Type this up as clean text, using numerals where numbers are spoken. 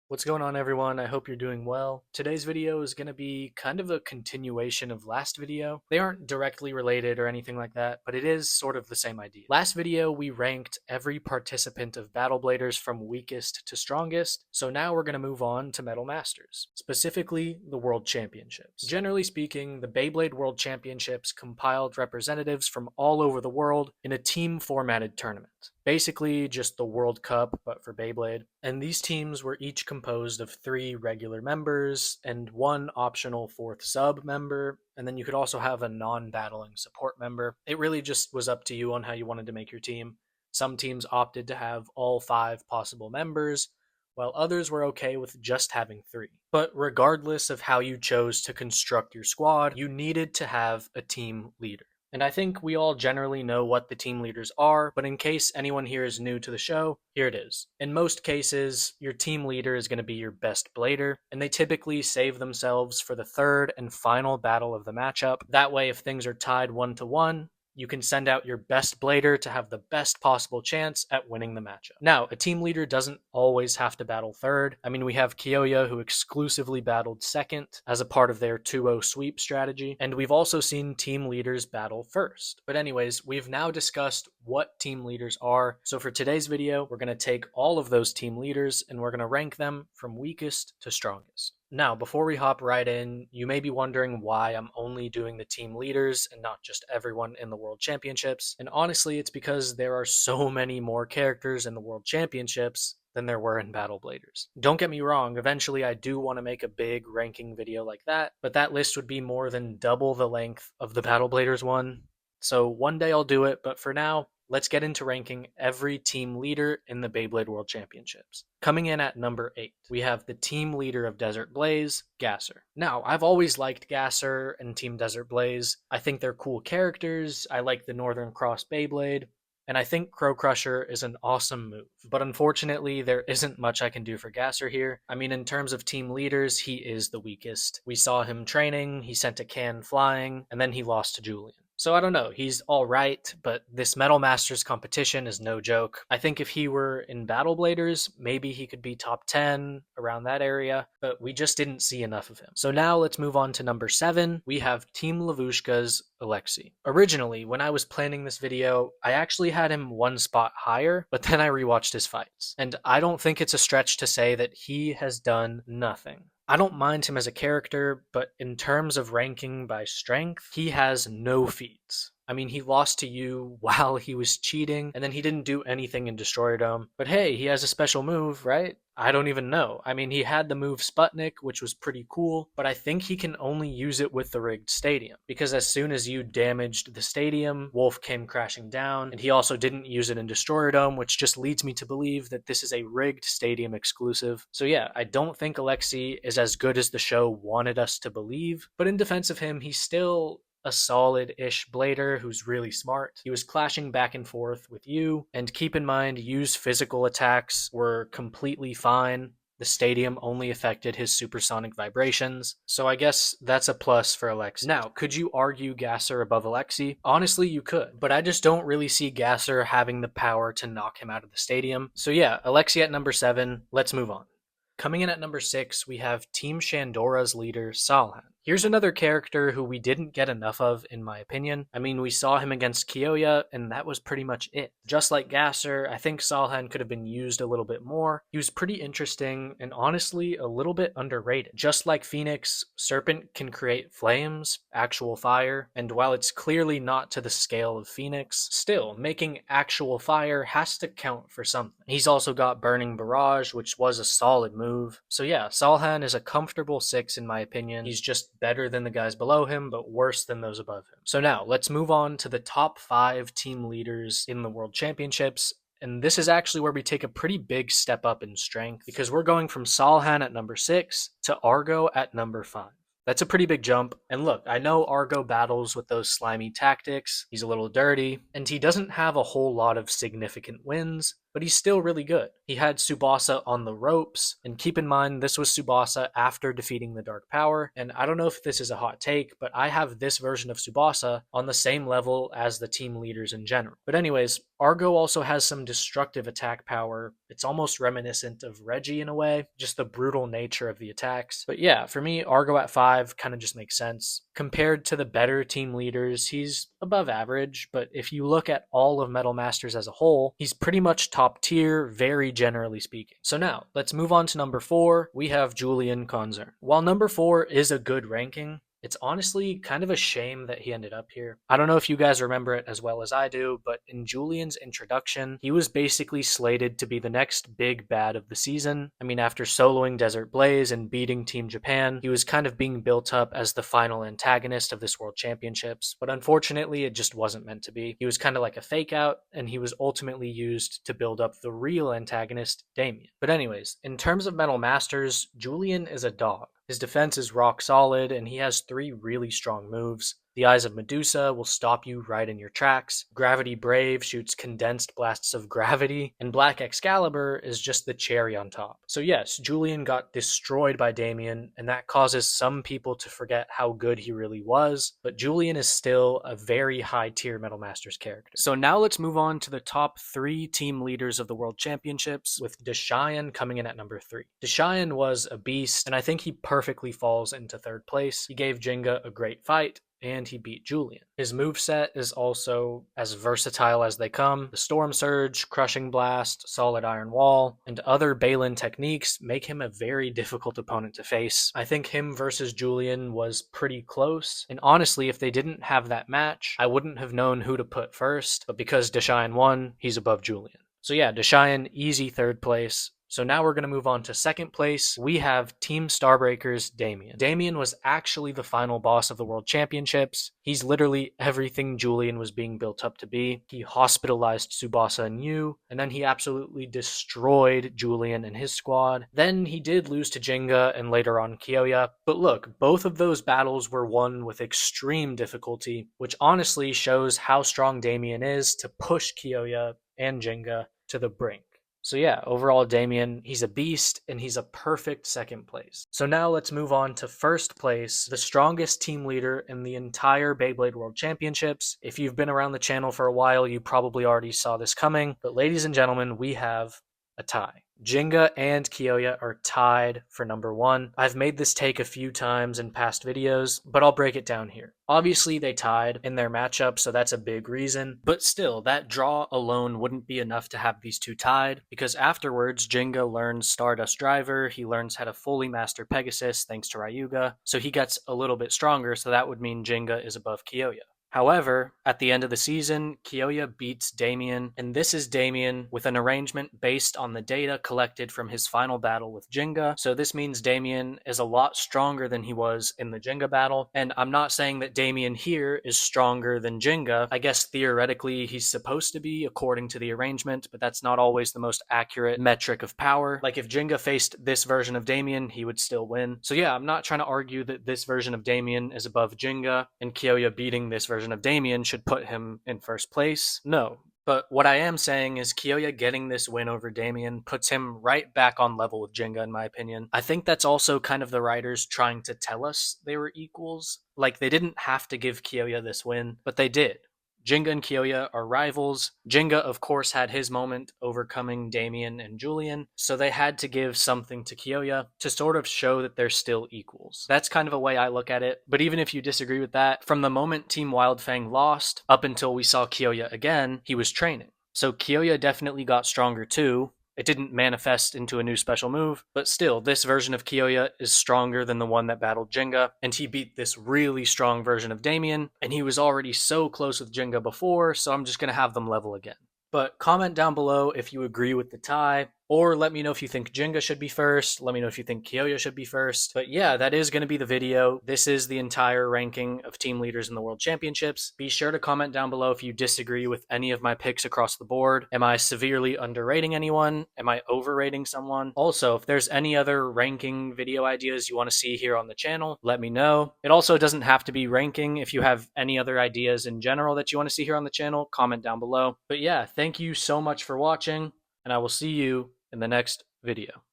What's going on, everyone? I hope you're doing well. Today's video is going to be kind of a continuation of last video. They aren't directly related or anything like that, but it is sort of the same idea. Last video, we ranked every participant of Battle Bladers from weakest to strongest, so now we're going to move on to Metal Masters, specifically the World Championships. Generally speaking, the Beyblade World Championships compiled representatives from all over the world in a team-formatted tournament. Basically, just the World Cup, but for Beyblade. And these teams were each composed of 3 regular members and 1 optional 4th sub member, and then you could also have a non-battling support member. It really just was up to you on how you wanted to make your team. Some teams opted to have all 5 possible members, while others were okay with just having 3. But regardless of how you chose to construct your squad, you needed to have a team leader. And I think we all generally know what the team leaders are, but in case anyone here is new to the show, here it is. In most cases, your team leader is going to be your best blader, and they typically save themselves for the 3rd and final battle of the matchup. That way, if things are tied 1-1, you can send out your best blader to have the best possible chance at winning the matchup. Now, a team leader doesn't always have to battle 3rd. I mean, we have Kiyoya, who exclusively battled 2nd as a part of their 2-0 sweep strategy, and we've also seen team leaders battle 1st. But anyways, we've now discussed what team leaders are, so for today's video, we're going to take all of those team leaders and we're going to rank them from weakest to strongest. Now, before we hop right in, you may be wondering why I'm only doing the team leaders and not just everyone in the World Championships. And honestly, it's because there are so many more characters in the World Championships than there were in Battle Bladers. Don't get me wrong, eventually I do want to make a big ranking video like that, but that list would be more than double the length of the Battle Bladers one. So one day I'll do it, but for now, let's get into ranking every team leader in the Beyblade World Championships. Coming in at number 8, we have the team leader of Desert Blaze, Gasser. Now, I've always liked Gasser and Team Desert Blaze. I think they're cool characters. I like the Northern Cross Beyblade. And I think Crow Crusher is an awesome move. But unfortunately, there isn't much I can do for Gasser here. I mean, in terms of team leaders, he is the weakest. We saw him training, he sent a can flying, and then he lost to Julian. So I don't know, he's alright, but this Metal Masters competition is no joke. I think if he were in Battle Bladers, maybe he could be top 10, around that area, but we just didn't see enough of him. So now let's move on to number 7. We have Team Lavushka's Alexi. Originally, when I was planning this video, I actually had him 1 spot higher, but then I rewatched his fights. And I don't think it's a stretch to say that he has done nothing. I don't mind him as a character, but in terms of ranking by strength, he has no feats. I mean, he lost to you while he was cheating, and then he didn't do anything in Destroyer Dome. But hey, he has a special move, right? I don't even know. I mean, he had the move Sputnik, which was pretty cool, but I think he can only use it with the rigged stadium. Because as soon as you damaged the stadium, Wolf came crashing down, and he also didn't use it in Destroyer Dome, which just leads me to believe that this is a rigged stadium exclusive. So yeah, I don't think Alexi is as good as the show wanted us to believe, but in defense of him, he's still a solid-ish blader who's really smart. He was clashing back and forth with you, and keep in mind, Yu's physical attacks were completely fine. The stadium only affected his supersonic vibrations, so I guess that's a plus for Alexi. Now, could you argue Gasser above Alexi? Honestly, you could, but I just don't really see Gasser having the power to knock him out of the stadium. So yeah, Alexi at number 7, let's move on. Coming in at number 6, we have Team Shandora's leader, Salhan. Here's another character who we didn't get enough of, in my opinion. I mean, we saw him against Kiyoya, and that was pretty much it. Just like Gasser, I think Salhan could have been used a little bit more. He was pretty interesting, and honestly, a little bit underrated. Just like Phoenix, Serpent can create flames, actual fire, and while it's clearly not to the scale of Phoenix, still, making actual fire has to count for something. He's also got Burning Barrage, which was a solid move. So yeah, Salhan is a comfortable 6 in my opinion. He's just better than the guys below him, but worse than those above him. So now, let's move on to the top 5 team leaders in the World Championships. And this is actually where we take a pretty big step up in strength, because we're going from Salhan at number 6 to Argo at number 5. That's a pretty big jump. And look, I know Argo battles with those slimy tactics. He's a little dirty, and he doesn't have a whole lot of significant wins, but he's still really good. He had Tsubasa on the ropes, and keep in mind, this was Tsubasa after defeating the Dark Power, and I don't know if this is a hot take, but I have this version of Tsubasa on the same level as the team leaders in general. But anyways, Argo also has some destructive attack power. It's almost reminiscent of Reggie in a way, just the brutal nature of the attacks. But yeah, for me, Argo at 5 kind of just makes sense. Compared to the better team leaders, he's above average, but if you look at all of Metal Masters as a whole, he's pretty much top tier, very generally speaking. So now, let's move on to number 4. We have Julian Konzern. While number 4 is a good ranking, it's honestly kind of a shame that he ended up here. I don't know if you guys remember it as well as I do, but in Julian's introduction, he was basically slated to be the next big bad of the season. I mean, after soloing Desert Blaze and beating Team Japan, he was kind of being built up as the final antagonist of this World Championships, but unfortunately, it just wasn't meant to be. He was kind of like a fake out, and he was ultimately used to build up the real antagonist, Damian. But anyways, in terms of Metal Masters, Julian is a dog. His defense is rock solid, and he has 3 really strong moves. The Eyes of Medusa will stop you right in your tracks. Gravity Brave shoots condensed blasts of gravity. And Black Excalibur is just the cherry on top. So yes, Julian got destroyed by Damian, and that causes some people to forget how good he really was. But Julian is still a very high tier Metal Masters character. So now let's move on to the top 3 team leaders of the World Championships, with Dashan coming in at number 3. Dashan was a beast, and I think he perfectly falls into 3rd place. He gave Jenga a great fight, and he beat Julian. His moveset is also as versatile as they come. The Storm Surge, Crushing Blast, Solid Iron Wall, and other Balin techniques make him a very difficult opponent to face. I think him versus Julian was pretty close, and honestly, if they didn't have that match, I wouldn't have known who to put first, but because Dashan won, he's above Julian. So yeah, Dashan, easy 3rd place. So now we're going to move on to 2nd place. We have Team Starbreaker's Damian. Damian was actually the final boss of the World Championships. He's literally everything Julian was being built up to be. He hospitalized Tsubasa and Yu, and then he absolutely destroyed Julian and his squad. Then he did lose to Jenga and later on Kiyoya. But look, both of those battles were won with extreme difficulty, which honestly shows how strong Damian is to push Kiyoya and Jenga to the brink. So yeah, overall Damian, he's a beast, and he's a perfect 2nd place. So now let's move on to 1st place, the strongest team leader in the entire Beyblade World Championships. If you've been around the channel for a while, you probably already saw this coming, but ladies and gentlemen, we have a tie. Jenga and Kiyoya are tied for number 1. I've made this take a few times in past videos, but I'll break it down here. Obviously, they tied in their matchup, so that's a big reason. But still, that draw alone wouldn't be enough to have these two tied, because afterwards, Jenga learns Stardust Driver, he learns how to fully master Pegasus thanks to Ryuga, so he gets a little bit stronger, so that would mean Jenga is above Kiyoya. However, at the end of the season, Kiyoya beats Damian, and this is Damian with an arrangement based on the data collected from his final battle with Jenga. So this means Damian is a lot stronger than he was in the Jenga battle, and I'm not saying that Damian here is stronger than Jenga. I guess theoretically he's supposed to be according to the arrangement, but that's not always the most accurate metric of power. Like if Jenga faced this version of Damian, he would still win. So yeah, I'm not trying to argue that this version of Damian is above Jenga, and Kiyoya beating this version of Damian should put him in first place. No. But what I am saying is Kiyoya getting this win over Damian puts him right back on level with Jenga, in my opinion. I think that's also kind of the writers trying to tell us they were equals. Like, they didn't have to give Kiyoya this win, but they did. Jenga and Kiyoya are rivals. Jenga, of course, had his moment overcoming Damian and Julian, so they had to give something to Kiyoya to sort of show that they're still equals. That's kind of a way I look at it, but even if you disagree with that, from the moment Team Wildfang lost up until we saw Kiyoya again, he was training. So Kiyoya definitely got stronger too. It didn't manifest into a new special move, but still, this version of Kiyoya is stronger than the one that battled Jenga, and he beat this really strong version of Damian, and he was already so close with Jenga before, so I'm just going to have them level again. But comment down below if you agree with the tie, or let me know if you think Jenga should be first, let me know if you think Kiyoya should be first. But yeah, that is going to be the video. This is the entire ranking of team leaders in the World Championships. Be sure to comment down below if you disagree with any of my picks across the board. Am I severely underrating anyone? Am I overrating someone? Also, if there's any other ranking video ideas you want to see here on the channel, let me know. It also doesn't have to be ranking. If you have any other ideas in general that you want to see here on the channel, comment down below. But yeah, thank you so much for watching, and I will see you in the next video.